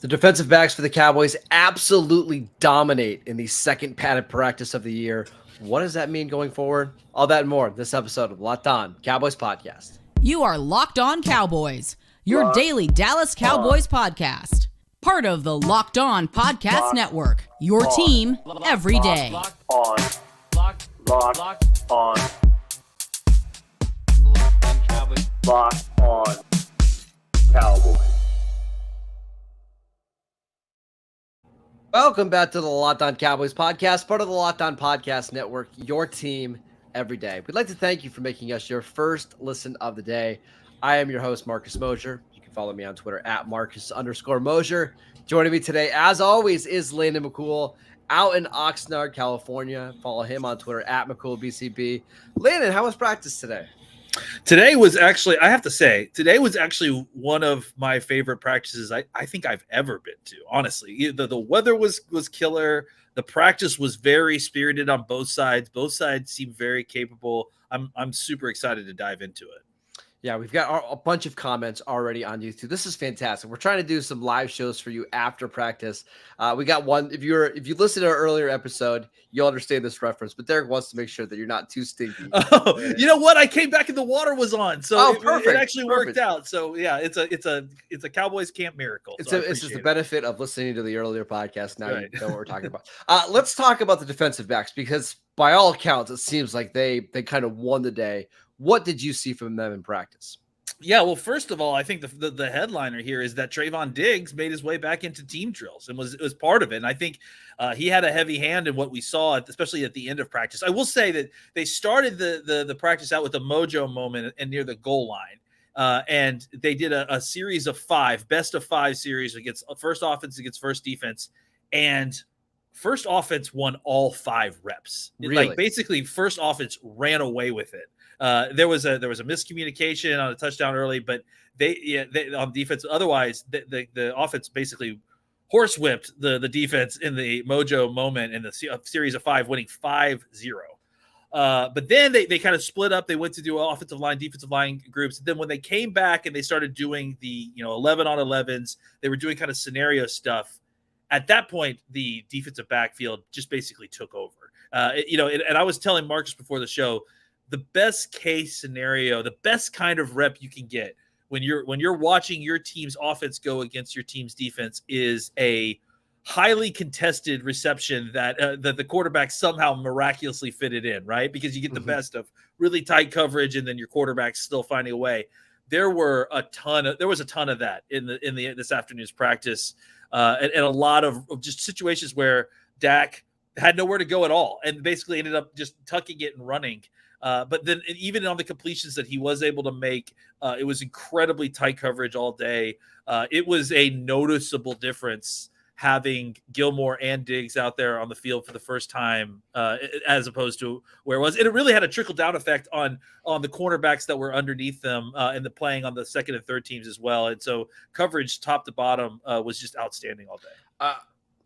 The defensive backs for the Cowboys absolutely dominate in the second padded practice of the year. What does that mean going forward? All that and more this episode of Locked On Cowboys Podcast. You are Locked On Cowboys, your daily Dallas Cowboys podcast. Part of the Locked On Podcast Network, your team every day. Locked on Cowboys. Welcome back to the Locked On Cowboys podcast, part of the Locked On Podcast Network, your team every day. We'd like to thank you for making us your first listen of the day. I am your host, Marcus Mosher. You can follow me on Twitter at Marcus_Mosher. Joining me today, as always, is Landon McCool out in Oxnard, California. Follow him on Twitter at McCoolBCB. Landon, how was practice today? Today was actually, I have to say, one of my favorite practices I think I've ever been to, honestly. The weather was killer. The practice was very spirited on both sides. Both sides seem very capable. I'm super excited to dive into it. Yeah, we've got a bunch of comments already on YouTube. This is fantastic. We're trying to do some live shows for you after practice. We got one. If you listened to our earlier episode, you'll understand this reference. But Derek wants to make sure that you're not too stinky. Oh, you know what? I came back and the water was on, so it actually worked out. So yeah, it's a Cowboys camp miracle. It's just the benefit of listening to the earlier podcast. Now you know what we're talking about. Let's talk about the defensive backs, because by all accounts, it seems like they kind of won the day. What did you see from them in practice? Yeah, well, first of all, I think the headliner here is that Trevon Diggs made his way back into team drills and was part of it. And I think he had a heavy hand in what we saw, especially at the end of practice. I will say that they started the practice out with a mojo moment and near the goal line. And they did a series of best of five series against first offense against first defense. And first offense won all 5 reps. Really? Like basically first offense ran away with it. There was a miscommunication on a touchdown early, but they on defense. Otherwise, the offense basically horsewhipped the defense in the mojo moment in the series of 5, winning 5-0. But then they kind of split up. They went to do offensive line, defensive line groups. Then when they came back and they started doing the 11 on 11s, they were doing kind of scenario stuff. At that point, the defensive backfield just basically took over. And I was telling Marcus before the show, the best case scenario, the best kind of rep you can get when you're watching your team's offense go against your team's defense is a highly contested reception that the quarterback somehow miraculously fitted in, right? Because you get the best of really tight coverage and then your quarterback's still finding a way. There was a ton of that in this afternoon's practice, and a lot of just situations where Dak had nowhere to go at all and basically ended up just tucking it and running. But then even on the completions that he was able to make, it was incredibly tight coverage all day. It was a noticeable difference having Gilmore and Diggs out there on the field for the first time, as opposed to where it was. And it really had a trickle-down effect on the cornerbacks that were underneath them and the playing on the second and third teams as well. And so coverage top to bottom was just outstanding all day.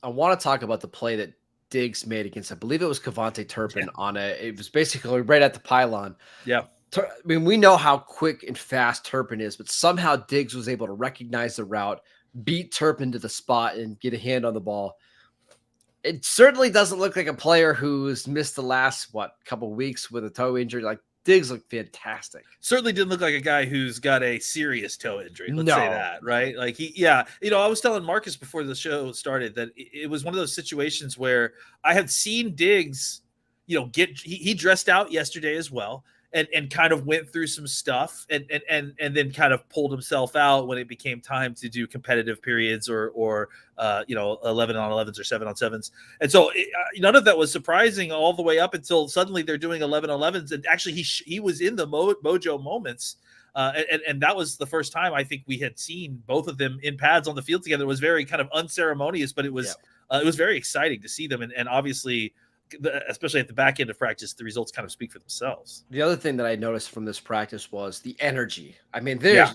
I want to talk about the play that Diggs made against, I believe it was Cavante Turpin it was basically right at the pylon. Yeah. I mean, we know how quick and fast Turpin is, but somehow Diggs was able to recognize the route, beat Turpin to the spot, and get a hand on the ball. It certainly doesn't look like a player who's missed the last, couple weeks with a toe injury. Like, Diggs looked fantastic. Certainly didn't look like a guy who's got a serious toe injury. Let's say that, right? Like I was telling Marcus before the show started that it was one of those situations where I had seen Diggs, he dressed out yesterday as well and kind of went through some stuff and then kind of pulled himself out when it became time to do competitive periods or 11 on 11s or 7 on 7s. And so none of that was surprising all the way up until suddenly they're doing 11 on 11s. And actually he was in the mojo moments. And that was the first time I think we had seen both of them in pads on the field together. It was very kind of unceremonious, but it was very exciting to see them. And obviously, especially at the back end of practice, the results kind of speak for themselves. The other thing that I noticed from this practice was the energy. I mean, there's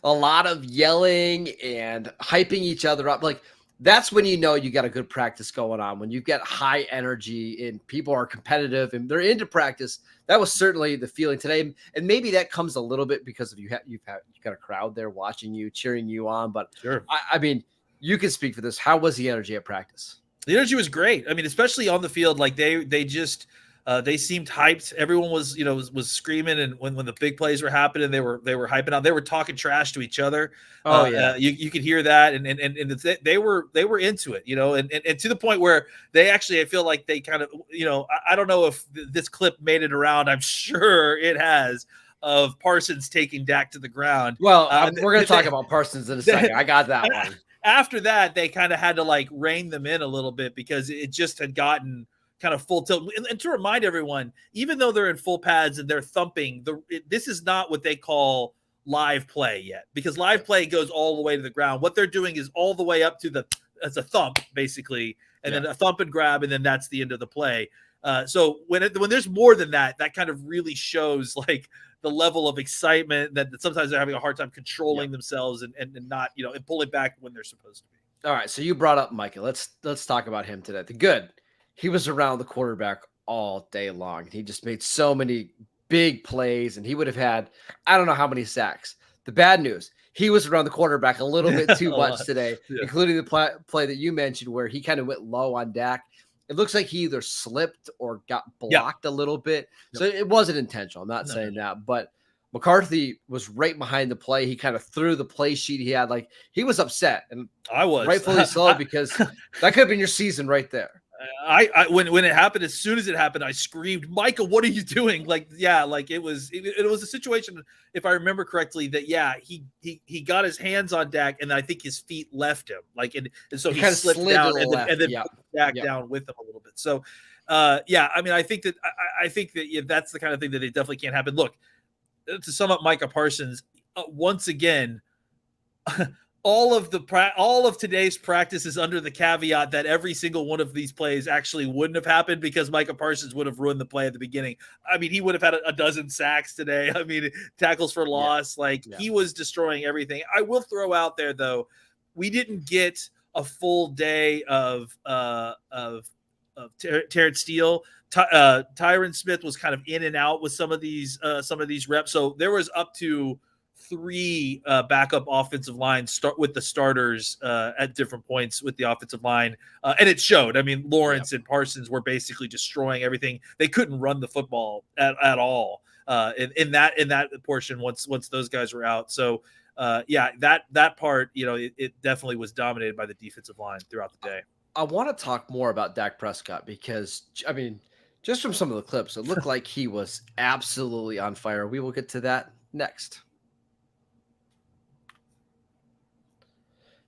a lot of yelling and hyping each other up. Like, that's when you know you got a good practice going on. When you've got high energy and people are competitive and they're into practice. That was certainly the feeling today. And maybe that comes a little bit because of you've got a crowd there watching you, cheering you on. But sure. I mean, You can speak for this. How was the energy at practice? The energy was great. I mean, especially on the field, like they just they seemed hyped. Everyone was was screaming, and when the big plays were happening, they were hyping out. They were talking trash to each other. Oh yeah, you could hear that, and they were into it, and to the point where they actually, I feel like they kind of, I don't know if this clip made it around. I'm sure it has, of Parsons taking Dak to the ground. Well, we're going to talk about Parsons in a second. I got that one. After that, they kind of had to like rein them in a little bit because it just had gotten kind of full tilt. And to remind everyone, even though they're in full pads and they're thumping, this is not what they call live play yet, because live play goes all the way to the ground. What they're doing is all the way up to as a thump, basically, and then a thump and grab, and then that's the end of the play. So when there's more than that, that kind of really shows like the level of excitement that sometimes they're having a hard time controlling themselves and not, and pulling back when they're supposed to be. All right. So you brought up Micah. Let's talk about him today. The good, he was around the quarterback all day long. He just made so many big plays, and he would have had, I don't know how many sacks. The bad news, he was around the quarterback a little bit too much today, including the play that you mentioned where he kind of went low on Dak. It looks like he either slipped or got blocked a little bit. So it wasn't intentional. I'm not saying that. But McCarthy was right behind the play. He kind of threw the play sheet he had. Like, he was upset. And I was. Rightfully so, because that could have been your season right there. When it happened, as soon as it happened, I screamed, "Micah, what are you doing?" Like, it was a situation, if I remember correctly, that he got his hands on Dak, and I think his feet left him, like, and so he slipped down and then put Dak down with him a little bit. So, I mean, I think that that's the kind of thing that it definitely can't happen. Look, to sum up Micah Parsons, once again. All of today's practice is under the caveat that every single one of these plays actually wouldn't have happened because Micah Parsons would have ruined the play at the beginning. I mean, he would have had a dozen sacks today. I mean, tackles for loss. He was destroying everything. I will throw out there, though, we didn't get a full day of Terrence Steele. Tyron Smith was kind of in and out with some of these reps. So there was up to 3 backup offensive lines start with the starters at different points with the offensive line. And it showed. I mean, Lawrence and Parsons were basically destroying everything. They couldn't run the football at all in that portion once those guys were out. So that part, it definitely was dominated by the defensive line throughout the day. I want to talk more about Dak Prescott because, I mean, just from some of the clips, it looked like he was absolutely on fire. We will get to that next.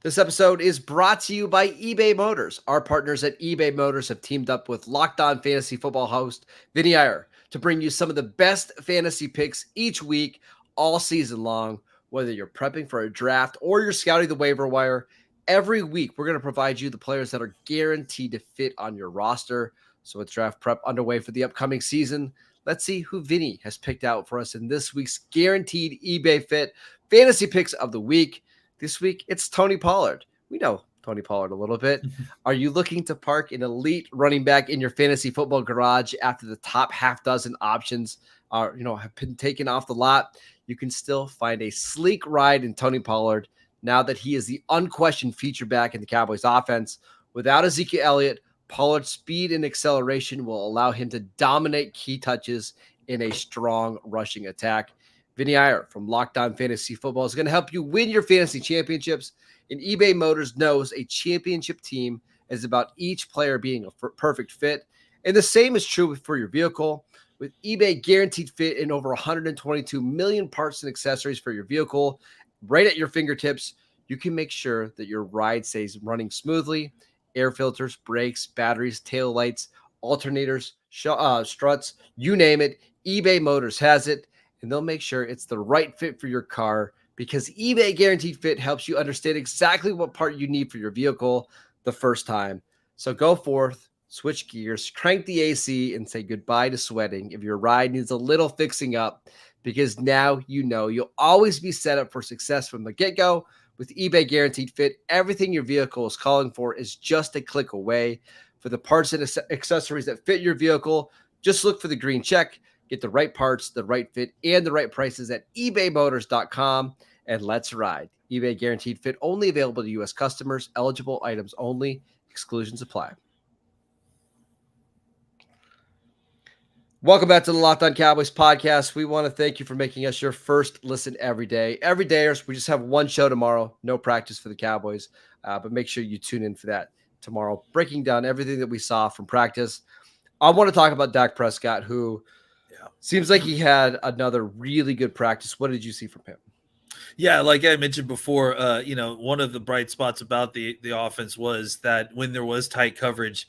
This episode is brought to you by eBay Motors. Our partners at eBay Motors have teamed up with Locked On Fantasy Football host Vinny Iyer to bring you some of the best fantasy picks each week, all season long. Whether you're prepping for a draft or you're scouting the waiver wire, every week we're going to provide you the players that are guaranteed to fit on your roster. So with draft prep underway for the upcoming season, let's see who Vinny has picked out for us in this week's guaranteed eBay Fit Fantasy Picks of the Week. This week, it's Tony Pollard. We know Tony Pollard a little bit. Are you looking to park an elite running back in your fantasy football garage after the top half dozen options have been taken off the lot? You can still find a sleek ride in Tony Pollard now that he is the unquestioned feature back in the Cowboys offense. Without Ezekiel Elliott, Pollard's speed and acceleration will allow him to dominate key touches in a strong rushing attack. Vinny Iyer from Locked On Fantasy Football is going to help you win your fantasy championships. And eBay Motors knows a championship team is about each player being a perfect fit. And the same is true for your vehicle. With eBay Guaranteed Fit and over 122 million parts and accessories for your vehicle right at your fingertips, you can make sure that your ride stays running smoothly. Air filters, brakes, batteries, tail lights, alternators, struts, you name it, eBay Motors has it. And they'll make sure it's the right fit for your car because eBay Guaranteed Fit helps you understand exactly what part you need for your vehicle the first time. So go forth, switch gears, crank the AC, and say goodbye to sweating if your ride needs a little fixing up, because now you know you'll always be set up for success from the get-go. With eBay Guaranteed Fit, everything your vehicle is calling for is just a click away. For the parts and accessories that fit your vehicle, just look for the green check. Get the right parts, the right fit, and the right prices at ebaymotors.com. and let's ride. eBay Guaranteed Fit only available to U.S. customers. Eligible items only. Exclusions apply. Welcome back to the Locked On Cowboys podcast. We want to thank you for making us your first listen every day. Every day, we just have one show tomorrow. No practice for the Cowboys, but make sure you tune in for that tomorrow, breaking down everything that we saw from practice. I want to talk about Dak Prescott, who seems like he had another really good practice. What did you see from him? Yeah, like I mentioned before, one of the bright spots about the offense was that when there was tight coverage,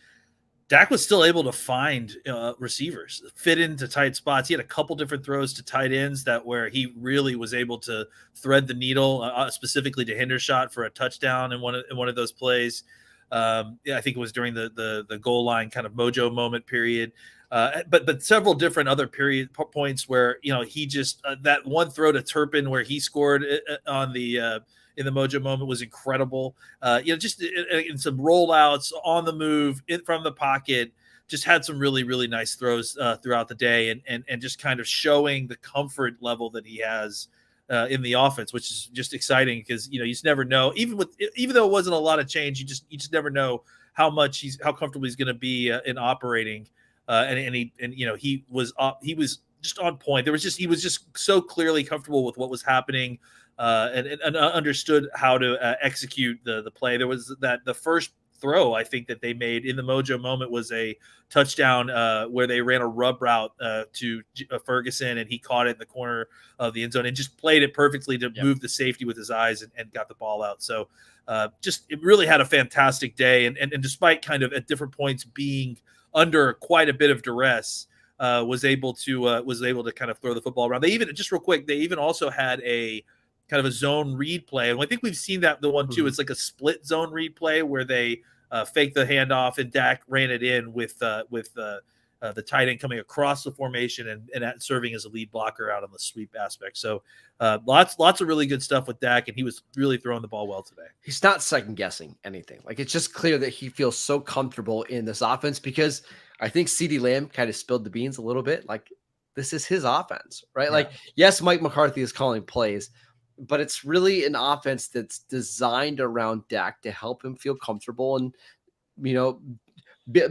Dak was still able to find receivers, fit into tight spots. He had a couple different throws to tight ends where he really was able to thread the needle, specifically to Hendershot for a touchdown in one of those plays. I think it was during the goal line kind of mojo moment period. But several different other points where he just that one throw to Turpin where he scored on the in the mojo moment was incredible. Just in some rollouts on the move from the pocket, just had some really, really nice throws throughout the day and just kind of showing the comfort level that he has in the offense, which is just exciting because, you just never know, even though it wasn't a lot of change, you just never know how comfortable he's going to be in operating. He was just on point. He was just so clearly comfortable with what was happening. And understood how to execute the play. There was the first throw I think that they made in the mojo moment was a touchdown where they ran a rub route to Ferguson, and he caught it in the corner of the end zone and just played it perfectly to move the safety with his eyes and got the ball out. So it really had a fantastic day. And despite kind of at different points being under quite a bit of duress, was able to kind of throw the football around. They even also had a kind of a zone read play. And I think we've seen the one too. It's like a split zone read play where they fake the handoff and Dak ran it in with the tight end coming across the formation and serving as a lead blocker out on the sweep aspect. So lots of really good stuff with Dak, and he was really throwing the ball well today. He's not second guessing anything. Like, it's just clear that he feels so comfortable in this offense because I think CeeDee Lamb kind of spilled the beans a little bit. Like, this is his offense, right? Yeah. Like, yes, Mike McCarthy is calling plays, but it's really an offense that's designed around Dak to help him feel comfortable and,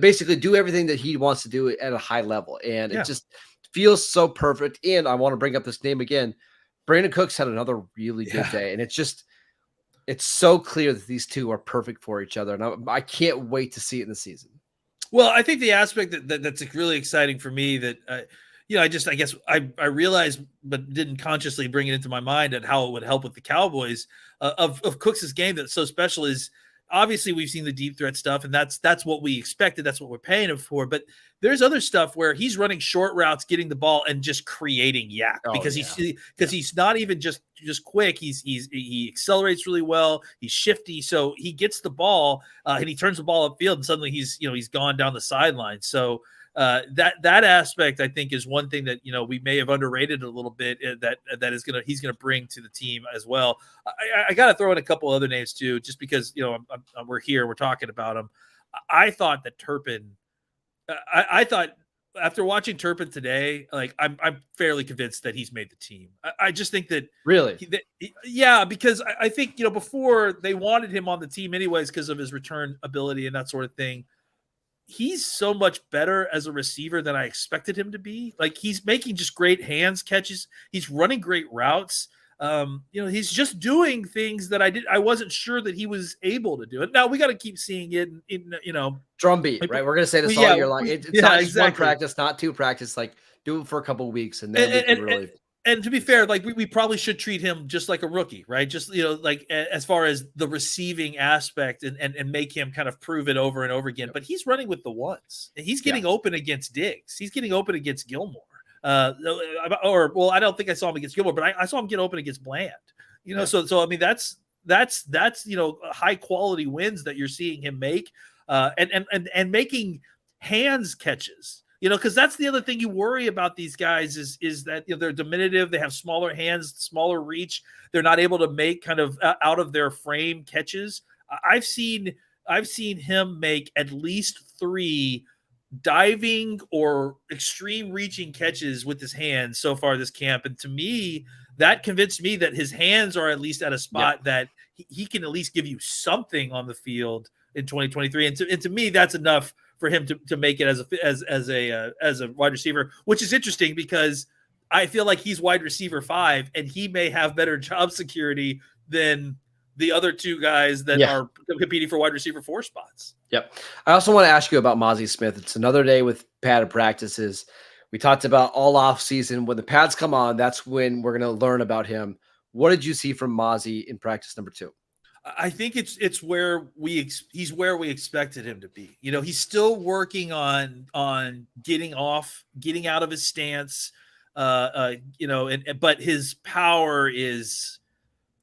basically do everything that he wants to do at a high level. And it just feels so perfect. And I want to bring up this name again. Brandon Cooks had another really good day. And it's so clear that these two are perfect for each other. And I can't wait to see it in the season. Well, I think the aspect that's really exciting for me that, I guess I realized, but didn't consciously bring it into my mind at how it would help with the Cowboys of Cooks' game that's so special is obviously we've seen the deep threat stuff, and that's what we expected. That's what we're paying him for. But there's other stuff where he's running short routes, getting the ball, and just creating yak because he's not even just quick. He accelerates really well. He's shifty, so he gets the ball and he turns the ball upfield, and suddenly he's gone down the sideline. So. That aspect, I think, is one thing that we may have underrated a little bit. That he's gonna bring to the team as well. I got to throw in a couple other names too, just because we're here, we're talking about them. I thought that Turpin. I thought after watching Turpin today, like I'm fairly convinced that he's made the team. I just think that really, because I think before they wanted him on the team anyways because of his return ability and that sort of thing. He's so much better as a receiver than I expected him to be. Like, he's making just great hands catches. He's running great routes. He's just doing things that I wasn't sure that he was able to do it. Now we got to keep seeing it in drumbeat, right? We're going to say this all year long. It's not just one practice, not two practice, like do it for a couple of weeks. And then and to be fair, like we probably should treat him just like a rookie, right? Just, like as far as the receiving aspect and make him kind of prove it over and over again. But he's running with the ones. He's getting open against Diggs. He's getting open against Gilmore. I don't think I saw him against Gilmore, but I saw him get open against Bland. So I mean that's high quality wins that you're seeing him make, and making hands catches. Because that's the other thing you worry about these guys is that they're diminutive, they have smaller hands, smaller reach, they're not able to make kind of out of their frame catches. I've seen him make at least 3 diving or extreme reaching catches with his hands so far this camp. And to me, that convinced me that his hands are at least at a spot that he can at least give you something on the field in 2023. And to me, that's enough for him to make it as a wide receiver, which is interesting because I feel like he's wide receiver 5 and he may have better job security than the other two guys that are competing for wide receiver 4 spots. Yep. I also want to ask you about Mozzie Smith. It's another day with padded practices. We talked about all off season. When the pads come on, that's when we're going to learn about him. What did you see from Mozzie in practice number 2? I think it's where he's where we expected him to be. You know, he's still working on getting out of his stance. But his power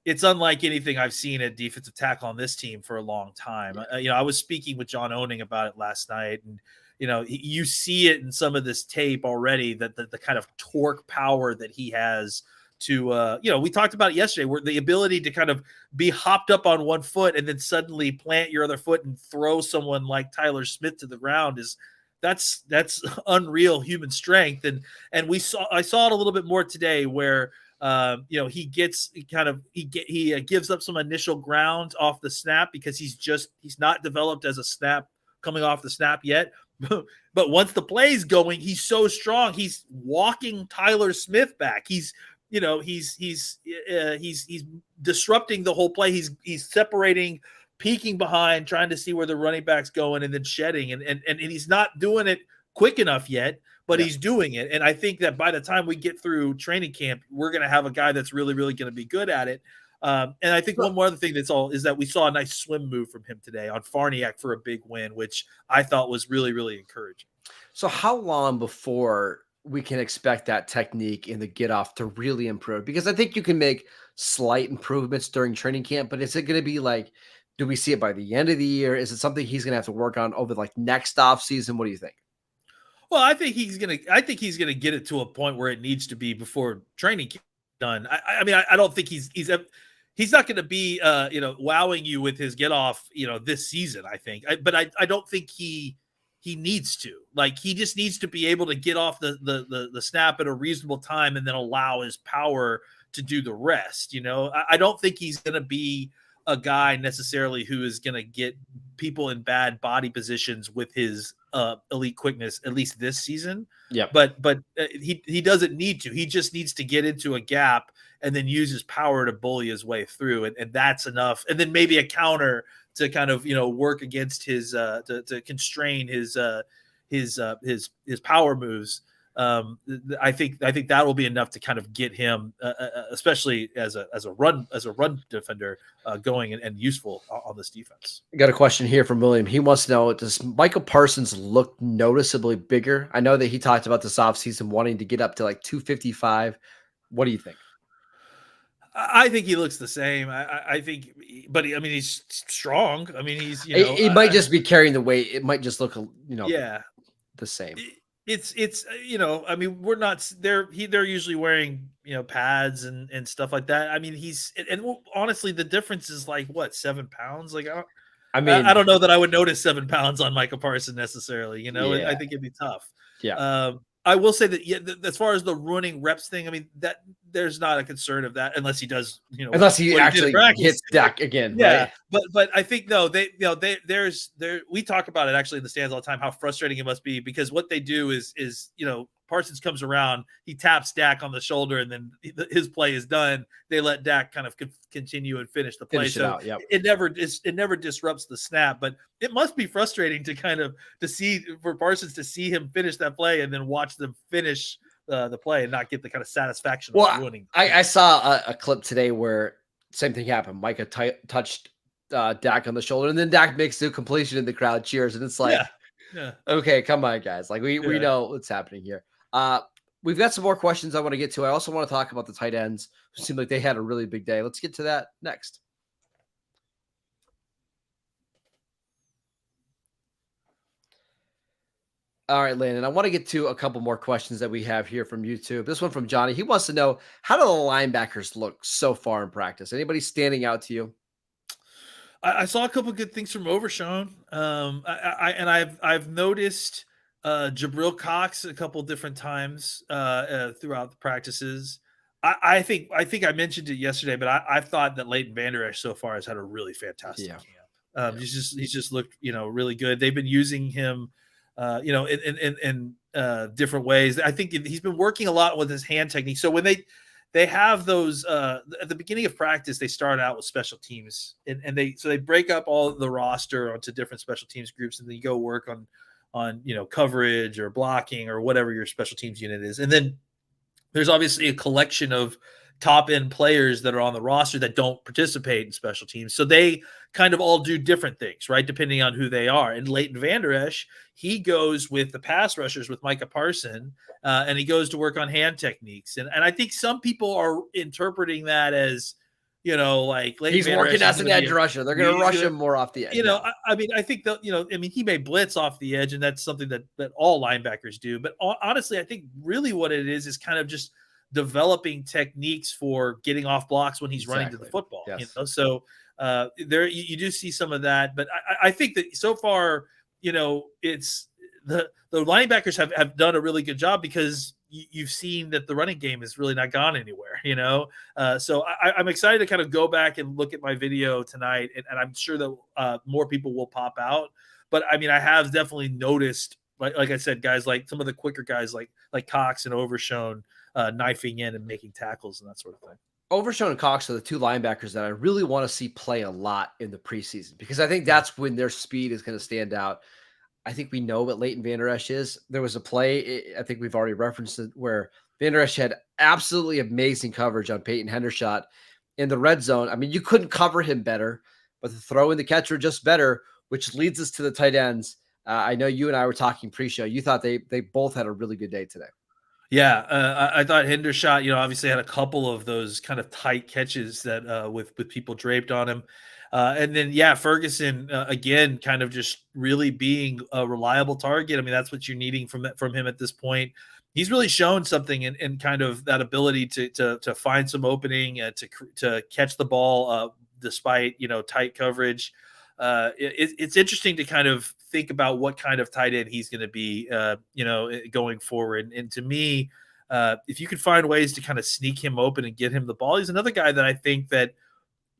it's unlike anything I've seen at defensive tackle on this team for a long time. I was speaking with John Owning about it last night, and you see it in some of this tape already that the kind of torque power that he has to, we talked about it yesterday, where the ability to kind of be hopped up on one foot and then suddenly plant your other foot and throw someone like Tyler Smith to the ground that's unreal human strength. And I saw it a little bit more today where, he gives up some initial ground off the snap because he's not developed as a snap coming off the snap yet. But once the play's going, he's so strong. He's walking Tyler Smith back. He's disrupting the whole play. He's separating, peeking behind, trying to see where the running back's going, and then shedding. And he's not doing it quick enough yet, but he's doing it. And I think that by the time we get through training camp, we're going to have a guy that's really, really going to be good at it. And I think one more other thing is that we saw a nice swim move from him today on Farniak for a big win, which I thought was really, really encouraging. So how long before we can expect that technique in the get off to really improve? Because I think you can make slight improvements during training camp, but is it going to be like, do we see it by the end of the year? Is it something he's going to have to work on over like next off season? What do you think? Well, I think he's gonna get it to a point where it needs to be before training camp done. I don't think he's not going to be wowing you with his get off this season. I think, but I don't think he needs to. Like, he just needs to be able to get off the snap at a reasonable time and then allow his power to do the rest. I don't think he's going to be a guy necessarily who is going to get people in bad body positions with his elite quickness, at least this season. Yeah. But he doesn't need to. He just needs to get into a gap and then use his power to bully his way through. And that's enough. And then maybe a counter to kind of, work against his, to constrain his power moves. I think that will be enough to kind of get him, especially as a run defender, going and useful on this defense. I got a question here from William. He wants to know, does Michael Parsons look noticeably bigger? I know that he talked about this offseason wanting to get up to like 255. What do you think? I think he looks the same. I think, but he's strong. he's, he might just be carrying the weight. It might just look, the same. It's we're not they're usually wearing pads and stuff like that. Honestly, the difference is like what, 7 pounds? Like I don't know that I would notice 7 pounds on Michael Parsons necessarily. I think it'd be tough. Yeah. I will say that as far as the running reps thing, that there's not a concern of that unless he does, unless he actually hits Dak again. Yeah. Right? But I think we talk about it actually in the stands all the time, how frustrating it must be, because what they do is Parsons comes around, he taps Dak on the shoulder, and then his play is done. They let Dak kind of continue and finish the play. It never disrupts the snap, but it must be frustrating for Parsons to see him finish that play and then watch them finish the play and not get the kind of satisfaction of ruining. I saw a clip today where same thing happened. Micah touched Dak on the shoulder, and then Dak makes the completion and the crowd cheers, and it's like, okay, come on, guys. Like we know what's happening here. We've got some more questions I want to get to. I also want to talk about the tight ends who seem like they had a really big day. Let's get to that next. All right, Landon, I want to get to a couple more questions that we have here from YouTube. This one from Johnny. He wants to know, how do the linebackers look so far in practice? Anybody standing out to you? I saw a couple of good things from Overshown. I've noticed Jabril Cox a couple different times throughout the practices. I think I mentioned it yesterday, but I've thought that Leighton Vander Esch so far has had a really fantastic camp. He's just looked really good. They've been using him in different ways. I think he's been working a lot with his hand technique. So when they have those at the beginning of practice, they start out with special teams, and they break up all the roster onto different special teams groups, and then you go work on coverage or blocking or whatever your special teams unit is. And then there's obviously a collection of top end players that are on the roster that don't participate in special teams. So they kind of all do different things, right? Depending on who they are. And Leighton Vander Esch, he goes with the pass rushers with Micah Parsons, and he goes to work on hand techniques. And I think some people are interpreting that as, like Leighton he's Vander working Esch as an edge rusher. They're going to rush him more off the edge. I think that, he may blitz off the edge, and that's something that all linebackers do. But honestly, I think really what it is kind of just developing techniques for getting off blocks when he's running to the football. Yes. So there you do see some of that. But I think that so far, it's the linebackers have done a really good job because you've seen that the running game has really not gone anywhere, So I'm excited to kind of go back and look at my video tonight, and I'm sure that more people will pop out. But I mean, I have definitely noticed, like I said, guys like some of the quicker guys like Cox and Overshown knifing in and making tackles and that sort of thing. Overshown and Cox are the two linebackers that I really want to see play a lot in the preseason, because I think that's when their speed is going to stand out. I think we know what Leighton Vander Esch is. There was a play, I think we've already referenced it, where Vander Esch had absolutely amazing coverage on Peyton Hendershot in the red zone. I mean, you couldn't cover him better, but the throw and the catch were just better, which leads us to the tight ends. I know you and I were talking pre-show. You thought they both had a really good day today. Yeah, I thought Hendershot, obviously had a couple of those kind of tight catches that with people draped on him. And then, Ferguson, again, kind of just really being a reliable target. I mean, that's what you're needing from him at this point. He's really shown something in kind of that ability to find some opening, to catch the ball despite, tight coverage. It's interesting to kind of think about what kind of tight end he's going to be, going forward. And to me, if you could find ways to kind of sneak him open and get him the ball, he's another guy that I think that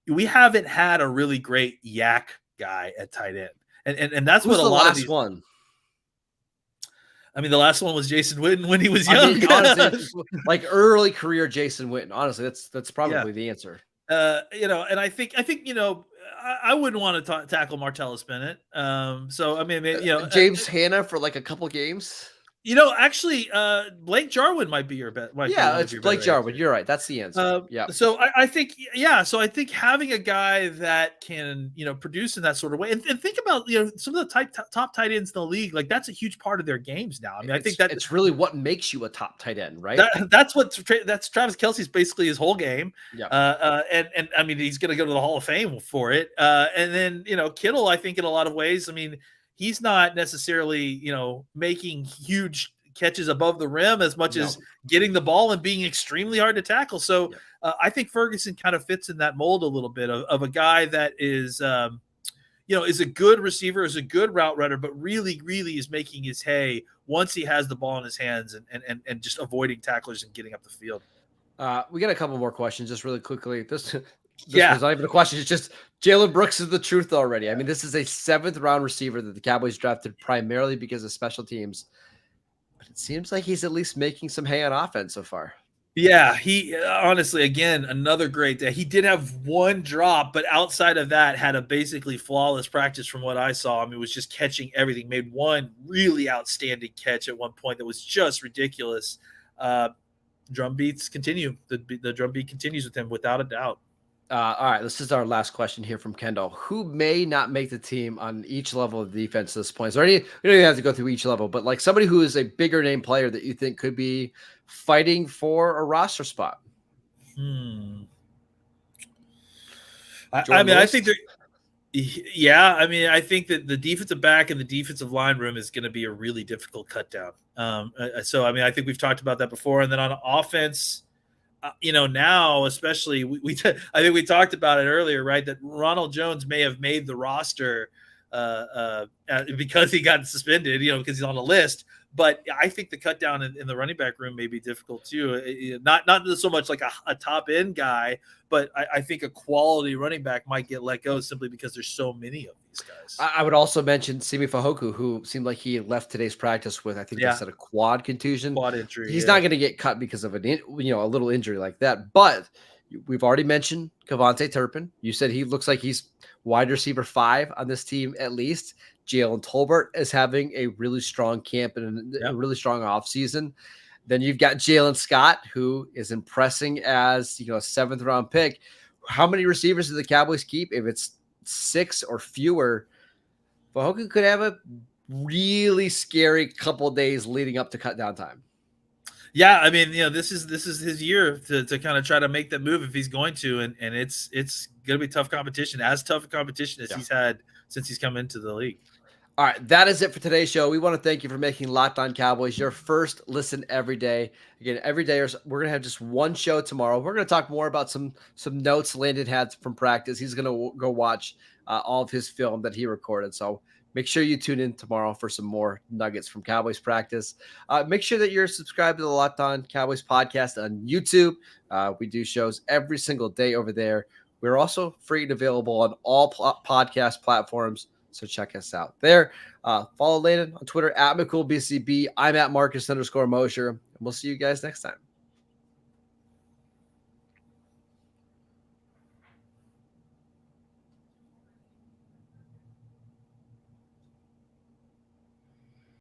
we haven't had a really great yak guy at tight end. And that's what a lot of these one. I mean, the last one was Jason Witten when he was young. I mean, honestly, like early career Jason Witten. Honestly, that's probably the answer. And I think I wouldn't want to tackle Martellus Bennett. So I mean, James Hanna for like a couple games. Actually, Blake Jarwin might be your bet. It's Blake Jarwin. You're right. That's the answer. So I think, So I think having a guy that can, produce in that sort of way, and think about, some of the top tight ends in the league. Like that's a huge part of their games now. I mean, I think that it's really what makes you a top tight end, right? That's Travis Kelce's basically his whole game. Yeah. And I mean, he's going to go to the Hall of Fame for it. And then, Kittle, I think in a lot of ways, I mean, he's not necessarily, making huge catches above the rim as much as getting the ball and being extremely hard to tackle. So I think Ferguson kind of fits in that mold a little bit of a guy that is, is a good receiver, is a good route runner, but really, really is making his hay once he has the ball in his hands and just avoiding tacklers and getting up the field. We got a couple more questions just really quickly. This was not even a question. It's just Jalen Brooks is the truth already. I mean, this is a 7th round receiver that the Cowboys drafted primarily because of special teams, but it seems like he's at least making some hay on offense so far. Yeah, he honestly, again, another great day. He did have one drop, but outside of that, had a basically flawless practice from what I saw. I mean, it was just catching everything. Made one really outstanding catch at one point that was just ridiculous. Drum beats continue. The drum beat continues with him without a doubt. All right, this is our last question here from Kendall. Who may not make the team on each level of defense at this point? So we don't even have to go through each level, but like somebody who is a bigger name player that you think could be fighting for a roster spot. I mean, I think I think that the defensive back and the defensive line room is going to be a really difficult cut down. So, I mean, I think we've talked about that before. And then on offense, now especially I think we talked about it earlier, right? That Ronald Jones may have made the roster because he got suspended, because he's on the list. But I think the cut down in the running back room may be difficult too. Not so much like a top end guy, but I think a quality running back might get let go simply because there's so many of these guys. I would also mention Simi Fahoku, who seemed like he left today's practice with, I think they said a quad contusion. Quad injury. He's not going to get cut because of a little injury like that. But we've already mentioned Kevontae Turpin. You said he looks like he's wide receiver 5 on this team at least. Jalen Tolbert is having a really strong camp and a really strong offseason. Then you've got Jalen Scott, who is impressing as a 7th round pick. How many receivers do the Cowboys keep? If it's 6 or fewer, Fahoku could have a really scary couple of days leading up to cut down time. Yeah, I mean, this is his year to kind of try to make that move if he's going to, and it's going to be tough competition, as tough a competition as he's had since he's come into the league. All right, that is it for today's show. We want to thank you for making Locked On Cowboys your first listen every day. Again, every day we're going to have just one show tomorrow. We're going to talk more about some notes Landon had from practice. He's going to go watch all of his film that he recorded. So make sure you tune in tomorrow for some more nuggets from Cowboys practice. Make sure that you're subscribed to the Locked On Cowboys podcast on YouTube. We do shows every single day over there. We're also free and available on all podcast platforms. So check us out there. Follow Landon on Twitter at McCoolBCB. I'm at Marcus_Mosher. And we'll see you guys next time.